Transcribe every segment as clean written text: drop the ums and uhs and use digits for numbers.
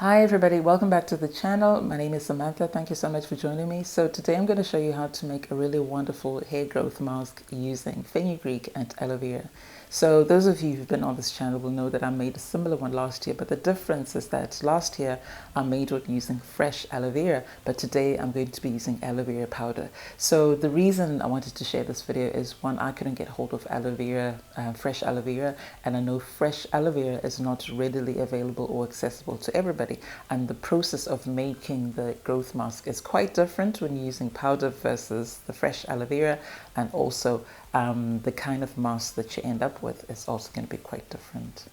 Hi everybody, welcome back to the channel. My name is Samantha. Thank you so much for joining me. So today I'm going to show you how to make a really wonderful hair growth mask using fenugreek and aloe vera. So those of you who've been on this channel will know that I made a similar one last year, but the difference is that last year I made it using fresh aloe vera, but today I'm going to be using aloe vera powder. So the reason I wanted to share this video is one, I couldn't get hold of aloe vera, fresh aloe vera, and I know fresh aloe vera is not readily available or accessible to everybody. And the process of making the growth mask is quite different when you're using powder versus the fresh aloe vera, and also the kind of mask that you end up with is also going to be quite different.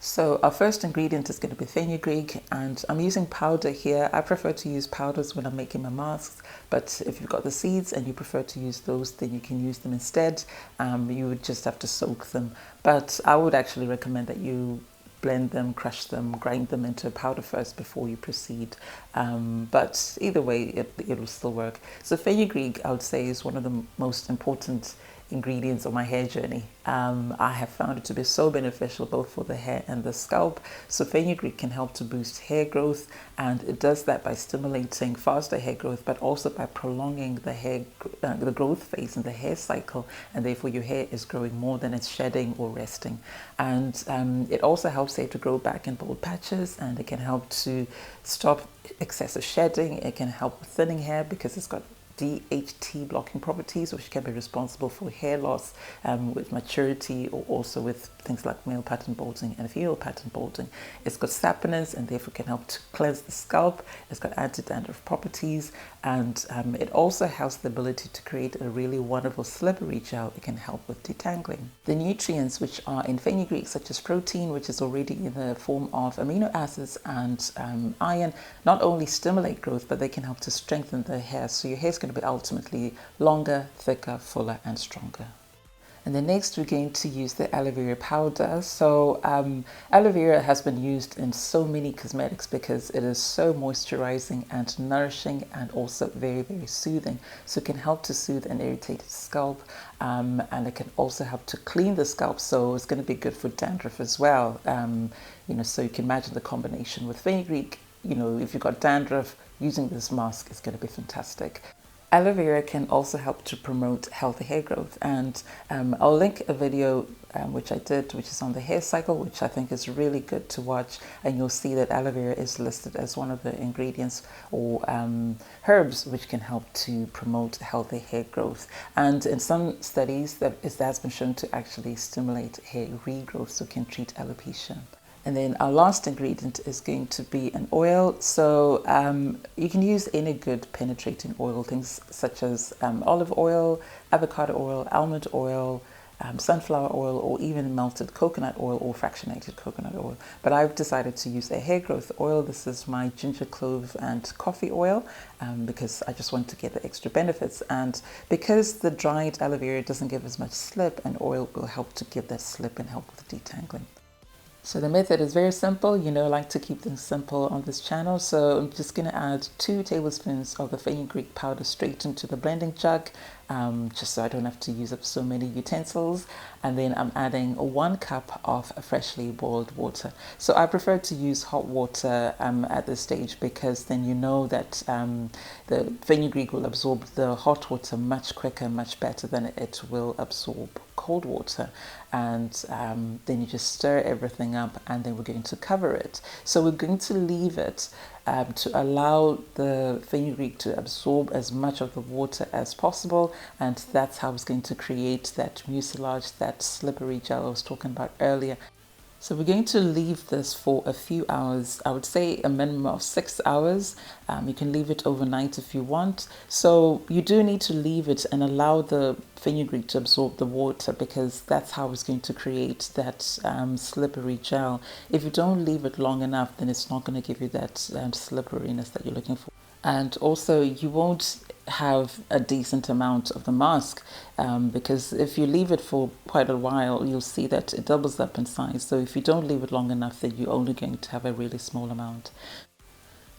So our first ingredient is going to be fenugreek, and I'm using powder here. I prefer to use powders when I'm making my masks, but if you've got the seeds and you prefer to use those, then you can use them instead. You would just have to soak them, but I would actually recommend that you blend them, crush them, grind them into a powder first before you proceed. But either way, it will still work. So fenugreek, I would say, is one of the most important ingredients on my hair journey. I have found it to be so beneficial both for the hair and the scalp. So fenugreek can help to boost hair growth, and it does that by stimulating faster hair growth, but also by prolonging the growth phase in the hair cycle, and therefore your hair is growing more than it's shedding or resting. And it also helps hair to grow back in bald patches, and it can help to stop excessive shedding. It can help with thinning hair because it's got DHT blocking properties, which can be responsible for hair loss with maturity, or also with things like male pattern balding and female pattern balding. It's got saponins and therefore can help to cleanse the scalp. It's got anti-dandruff properties, and it also has the ability to create a really wonderful slippery gel. It can help with detangling. The nutrients which are in fenugreek, such as protein, which is already in the form of amino acids, and iron, not only stimulate growth, but they can help to strengthen the hair. So your hair is going to be ultimately longer, thicker, fuller, and stronger. And then next we're going to use the aloe vera powder. So aloe vera has been used in so many cosmetics because it is so moisturizing and nourishing, and also very, very soothing. So it can help to soothe an irritated scalp, and it can also help to clean the scalp. So it's going to be good for dandruff as well. So you can imagine the combination with fenugreek. If you've got dandruff, using this mask is going to be fantastic. Aloe vera can also help to promote healthy hair growth, and I'll link a video which I did, which is on the hair cycle, which I think is really good to watch, and you'll see that aloe vera is listed as one of the ingredients or herbs which can help to promote healthy hair growth. And in some studies that has been shown to actually stimulate hair regrowth, so can treat alopecia. And then our last ingredient is going to be an oil. So you can use any good penetrating oil, things such as olive oil, avocado oil, almond oil, sunflower oil, or even melted coconut oil or fractionated coconut oil. But I've decided to use a hair growth oil. This is my ginger, clove, and coffee oil because I just want to get the extra benefits. And because the dried aloe vera doesn't give as much slip, an oil will help to give that slip and help with detangling. So the method is very simple. I like to keep things simple on this channel. So I'm just going to add 2 tablespoons of the fenugreek powder straight into the blending jug, just so I don't have to use up so many utensils. And then I'm adding 1 cup of freshly boiled water. So I prefer to use hot water at this stage, because then you know that the fenugreek will absorb the hot water much quicker, much better than it will absorb cold water. And then you just stir everything up, and then we're going to cover it. So we're going to leave it to allow the fenugreek to absorb as much of the water as possible, and that's how it's going to create that mucilage, that slippery gel I was talking about earlier. So we're going to leave this for a few hours. I would say a minimum of 6 hours. You can leave it overnight if you want. So you do need to leave it and allow the fenugreek to absorb the water, because that's how it's going to create that slippery gel. If you don't leave it long enough, then it's not going to give you that slipperiness that you're looking for. And also you won't have a decent amount of the mask because if you leave it for quite a while, you'll see that it doubles up in size. So if you don't leave it long enough, then you're only going to have a really small amount.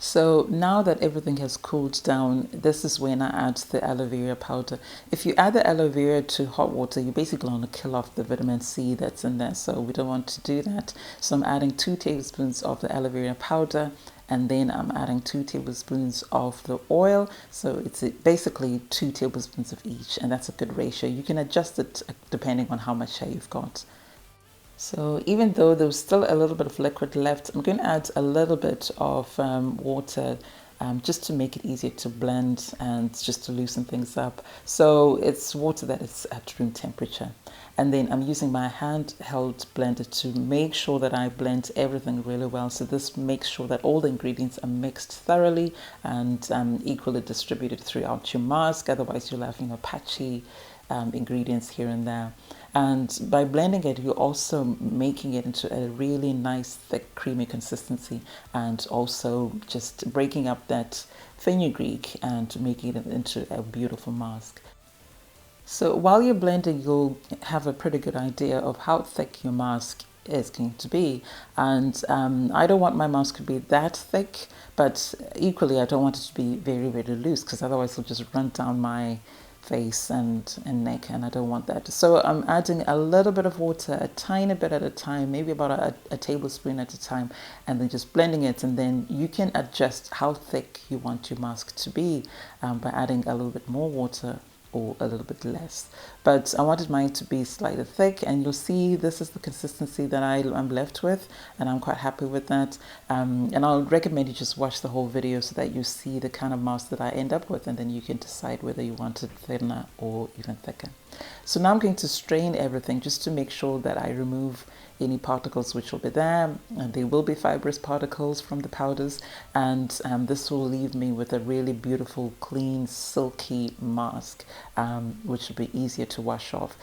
So now that everything has cooled down, this is when I add the aloe vera powder. If you add the aloe vera to hot water, you basically want to kill off the vitamin C that's in there. So we don't want to do that. So I'm adding 2 tablespoons of the aloe vera powder, and then I'm adding 2 tablespoons of the oil. So it's basically 2 tablespoons of each, and that's a good ratio. You can adjust it depending on how much hair you've got. So even though there's still a little bit of liquid left, I'm going to add a little bit of water just to make it easier to blend and just to loosen things up. So it's water that is at room temperature. And then I'm using my handheld blender to make sure that I blend everything really well. So this makes sure that all the ingredients are mixed thoroughly and equally distributed throughout your mask. Otherwise you'll have, patchy ingredients here and there. And by blending it, you're also making it into a really nice, thick, creamy consistency, and also just breaking up that fenugreek and making it into a beautiful mask. So while you're blending, you'll have a pretty good idea of how thick your mask is going to be. And I don't want my mask to be that thick, but equally I don't want it to be very, very loose, because otherwise it'll just run down my face and neck, and I don't want that. So I'm adding a little bit of water, a tiny bit at a time, maybe about a tablespoon at a time, and then just blending it. And then you can adjust how thick you want your mask to be by adding a little bit more water or a little bit less. But I wanted mine to be slightly thick, and you'll see this is the consistency that I'm left with, and I'm quite happy with that. And I'll recommend you just watch the whole video so that you see the kind of mask that I end up with, and then you can decide whether you want it thinner or even thicker. So now I'm going to strain everything just to make sure that I remove any particles which will be there, and there will be fibrous particles from the powders, and this will leave me with a really beautiful, clean, silky mask, which will be easier to wash off.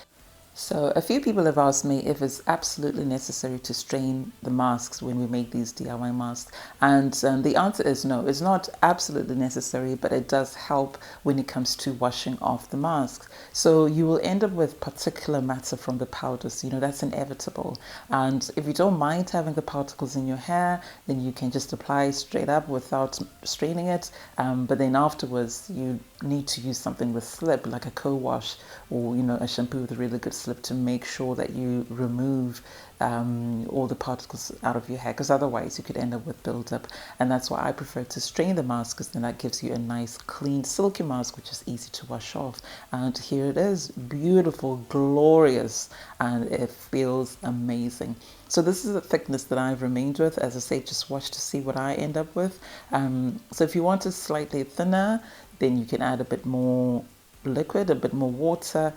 So a few people have asked me if it's absolutely necessary to strain the masks when we make these DIY masks, and the answer is no. It's not absolutely necessary, but it does help when it comes to washing off the masks. So you will end up with particular matter from the powders, that's inevitable. And if you don't mind having the particles in your hair, then you can just apply straight up without straining it, but then afterwards you need to use something with slip, like a co-wash, or a shampoo with a really good slip, to make sure that you remove all the particles out of your hair, because otherwise you could end up with buildup. And that's why I prefer to strain the mask, because then that gives you a nice, clean, silky mask which is easy to wash off. And here it is, beautiful, glorious, and it feels amazing. So this is the thickness that I've remained with. As I say, just watch to see what I end up with. So if you want it slightly thinner, then you can add a bit more liquid, a bit more water,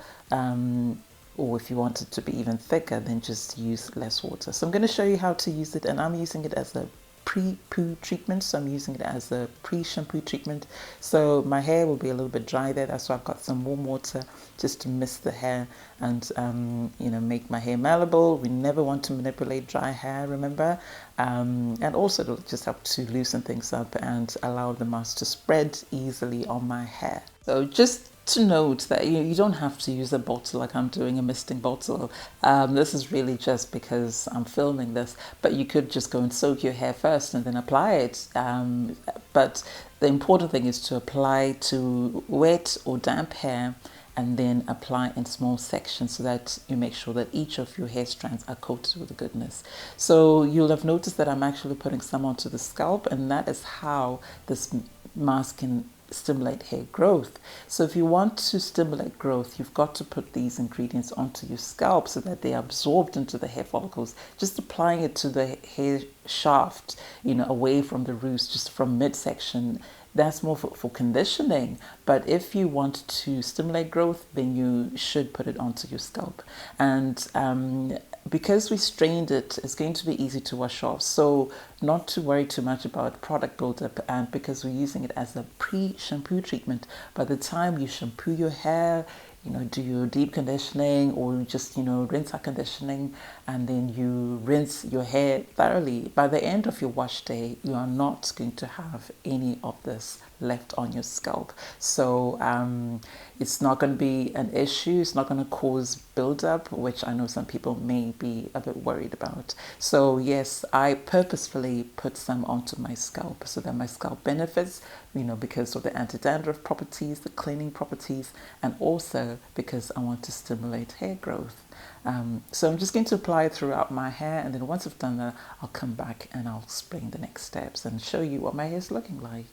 or if you want it to be even thicker, then just use less water. So I'm going to show you how to use it, and I'm using it as a pre-poo treatment. So I'm using it as a pre-shampoo treatment. So my hair will be a little bit dry there. That's why I've got some warm water just to mist the hair and make my hair malleable. We never want to manipulate dry hair, remember. And also it'll just help to loosen things up and allow the mask to spread easily on my hair. So just to note that you don't have to use a bottle like I'm doing, a misting bottle. This is really just because I'm filming this, but you could just go and soak your hair first and then apply it. But the important thing is to apply to wet or damp hair, and then apply in small sections so that you make sure that each of your hair strands are coated with the goodness. So you'll have noticed that I'm actually putting some onto the scalp, and that is how this mask can stimulate hair growth. So if you want to stimulate growth, you've got to put these ingredients onto your scalp so that they are absorbed into the hair follicles. Just applying it to the hair shaft, away from the roots, just from midsection, that's more for conditioning. But if you want to stimulate growth, then you should put it onto your scalp. And because we strained it, it's going to be easy to wash off. So not to worry too much about product buildup. And because we're using it as a pre-shampoo treatment, by the time you shampoo your hair, do your deep conditioning, or just, rinse out conditioning, and then you rinse your hair thoroughly. By the end of your wash day, you are not going to have any of this left on your scalp. So it's not going to be an issue. It's not going to cause buildup, which I know some people may be a bit worried about. So yes, I purposefully put some onto my scalp so that my scalp benefits, because of the anti-dandruff properties, the cleaning properties, and also because I want to stimulate hair growth. So I'm just going to apply it throughout my hair, and then once I've done that, I'll come back and I'll explain the next steps and show you what my hair is looking like.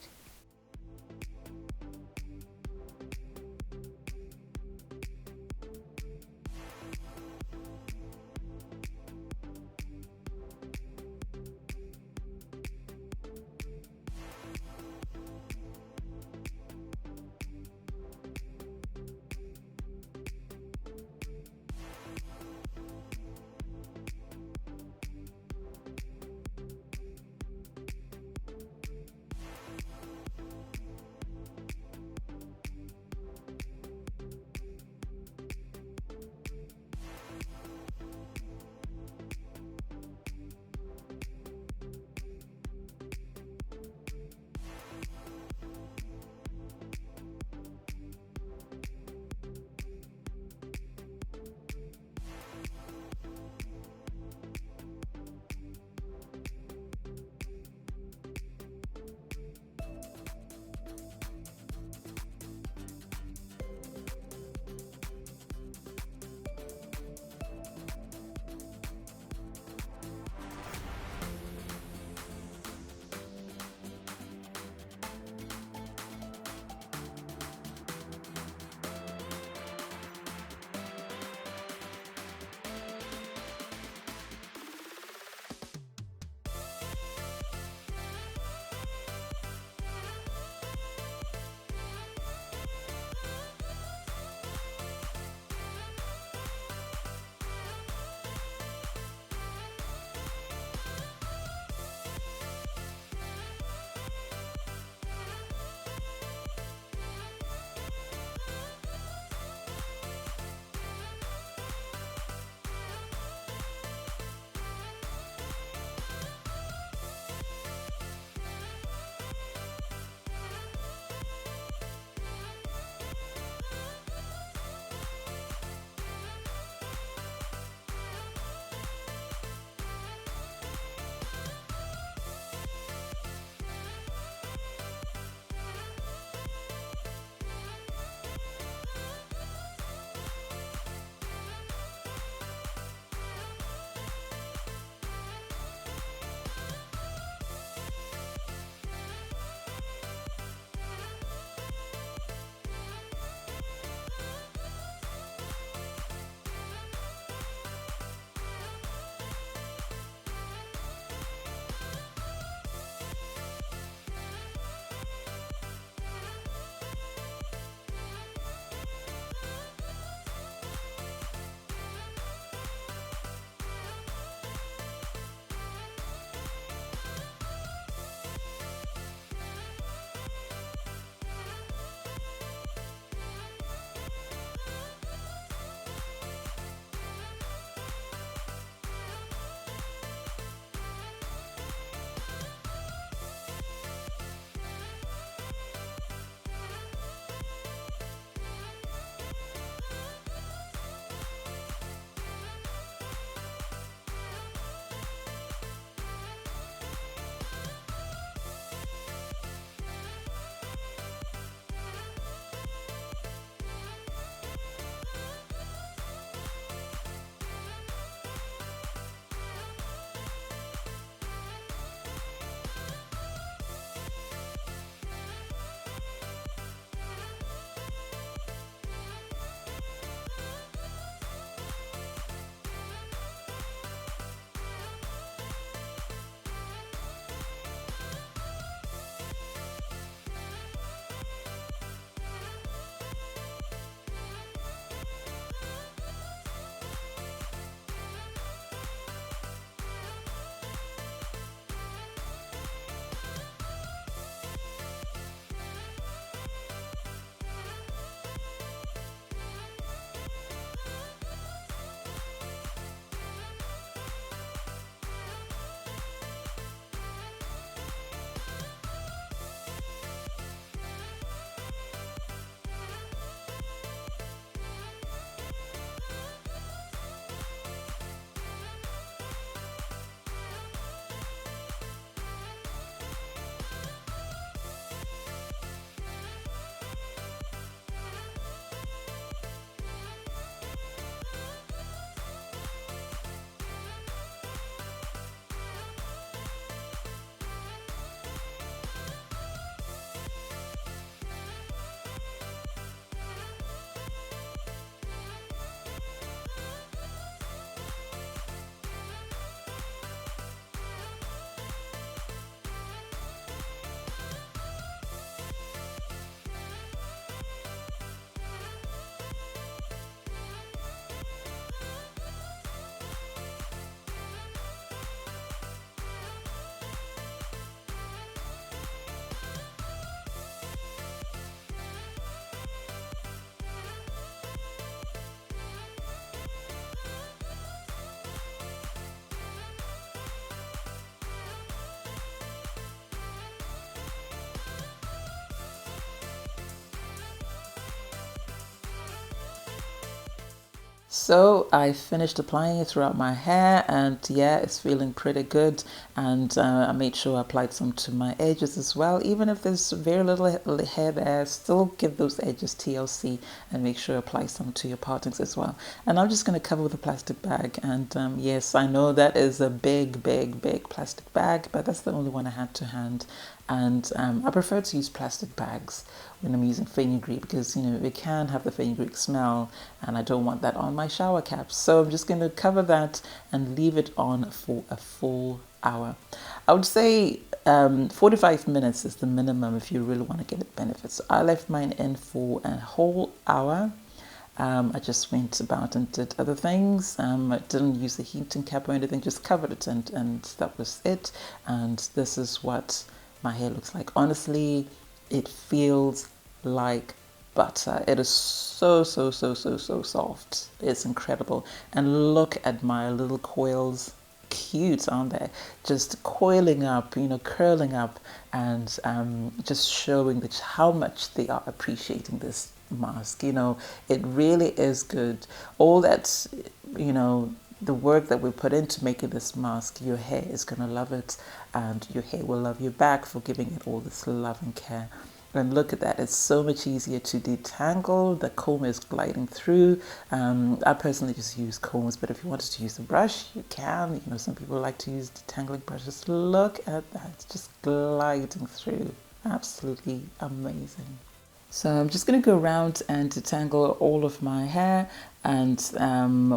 So I finished applying it throughout my hair, and yeah, it's feeling pretty good. And I made sure I applied some to my edges as well. Even if there's very little hair there, still give those edges TLC and make sure you apply some to your partings as well. And I'm just going to cover with a plastic bag. And yes, I know that is a big plastic bag, but that's the only one I had to hand. And I prefer to use plastic bags when I'm using fenugreek because, you know, it can have the fenugreek smell and I don't want that on my shower caps. So I'm just going to cover that and leave it on for a full hour. I would say 45 minutes is the minimum if you really want to get the benefits. So I left mine in for a whole hour. I just went about and did other things. I didn't use the heating cap or anything, just covered it and that was it. And this is what my hair looks like. Honestly, it feels like butter. It is so soft. It's incredible. And look at my little coils. Cute, aren't they? Just coiling up, you know, curling up, and just showing that how much they are appreciating this mask. You know, it really is good. All that, you know, the work that we put into making this mask, your hair is going to love it, and your hair will love you back for giving it all this love and care. And look at that, it's so much easier to detangle. The comb is gliding through. I personally just use combs, but if you wanted to use a brush, you can. You know, some people like to use detangling brushes. Look at that, it's just gliding through. Absolutely amazing. So I'm just going to go around and detangle all of my hair, and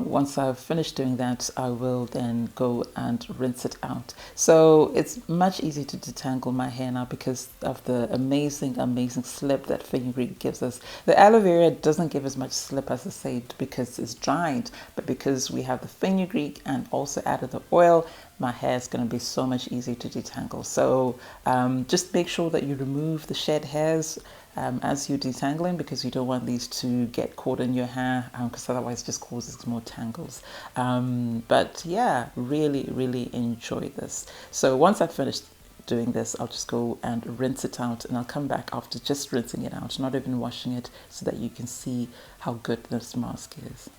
once I've finished doing that, I will then go and rinse it out. So it's much easier to detangle my hair now because of the amazing slip that fenugreek gives us. The aloe vera doesn't give as much slip as I said because it's dried, but because we have the fenugreek and also added the oil, my hair is going to be so much easier to detangle. So just make sure that you remove the shed hairs as you're detangling, because you don't want these to get caught in your hair, because otherwise it just causes more tangles. But yeah, really enjoy this. So once I've finished doing this, I'll just go and rinse it out, and I'll come back after just rinsing it out, not even washing it, so that you can see how good this mask is.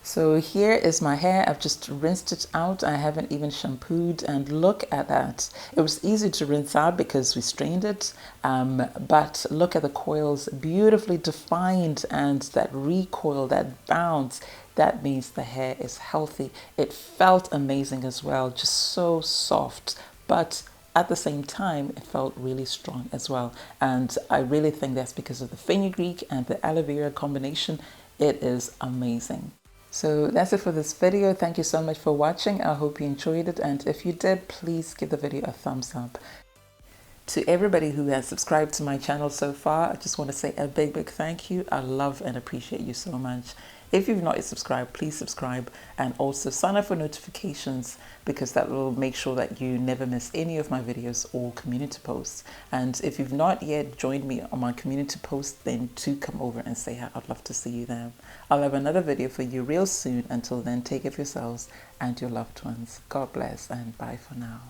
So here is my hair. I've just rinsed it out. I haven't even shampooed, and look at that. It was easy to rinse out because we strained it, but look at the coils, beautifully defined, and that recoil, that bounce, that means the hair is healthy. It felt amazing as well, just so soft, but at the same time, it felt really strong as well. And I really think that's because of the fenugreek and the aloe vera combination. It is amazing. So that's it for this video. Thank you so much for watching. I hope you enjoyed it, and if you did, please give the video a thumbs up. To everybody who has subscribed to my channel so far, I just want to say a big thank you. I love and appreciate you so much. If you've not yet subscribed, please subscribe, and also sign up for notifications, because that will make sure that you never miss any of my videos or community posts. And if you've not yet joined me on my community posts, then do come over and say hi. I'd love to see you there. I'll have another video for you real soon. Until then, take care of yourselves and your loved ones. God bless, and bye for now.